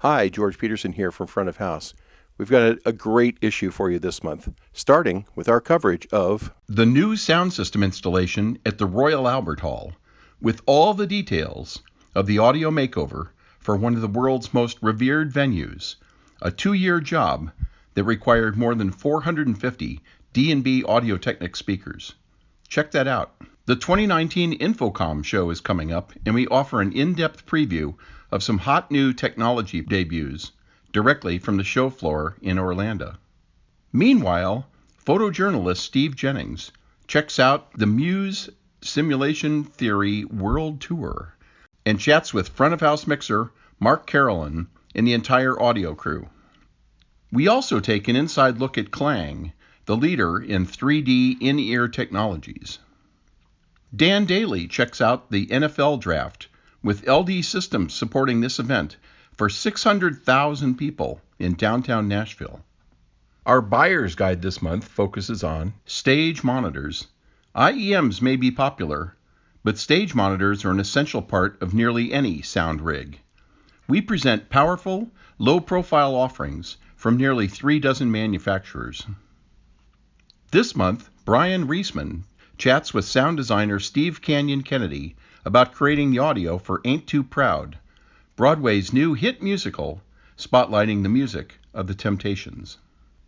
Hi, George Petersen here from Front of House. We've got a great issue for you this month, starting with our coverage of the new sound system installation at the Royal Albert Hall, with all the details of the audio makeover for one of the world's most revered venues, a 2-year job that required more than 450 D&B Audio-Technica speakers. Check that out. The 2019 InfoComm show is coming up, and we offer an in-depth preview of some hot new technology debuts directly from the show floor in Orlando. Meanwhile, photojournalist Steve Jennings checks out the Muse Simulation Theory World Tour and chats with front-of-house mixer Mark Carolyn and the entire audio crew. We also take an inside look at KLANG, the leader in 3D in-ear technologies. Dan Daly checks out the NFL Draft, with LD Systems supporting this event for 600,000 people in downtown Nashville. Our buyer's guide this month focuses on stage monitors. IEMs may be popular, but stage monitors are an essential part of nearly any sound rig. We present powerful, low-profile offerings from nearly 3 dozen manufacturers. This month, Brian Reisman chats with sound designer Steve Canyon Kennedy about creating the audio for Ain't Too Proud, Broadway's new hit musical spotlighting the music of the Temptations.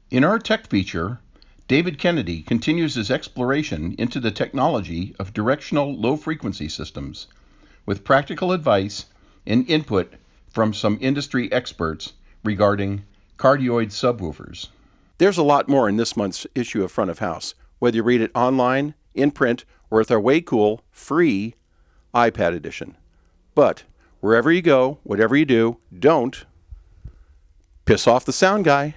In our tech feature, David Kennedy continues his exploration into the technology of directional low-frequency systems, with practical advice and input from some industry experts regarding Cardioid Subwoofers. There's a lot more in this month's issue of Front of House, whether you read it online, in print, or with our way cool, free iPad edition. But wherever you go, whatever you do, don't piss off the sound guy.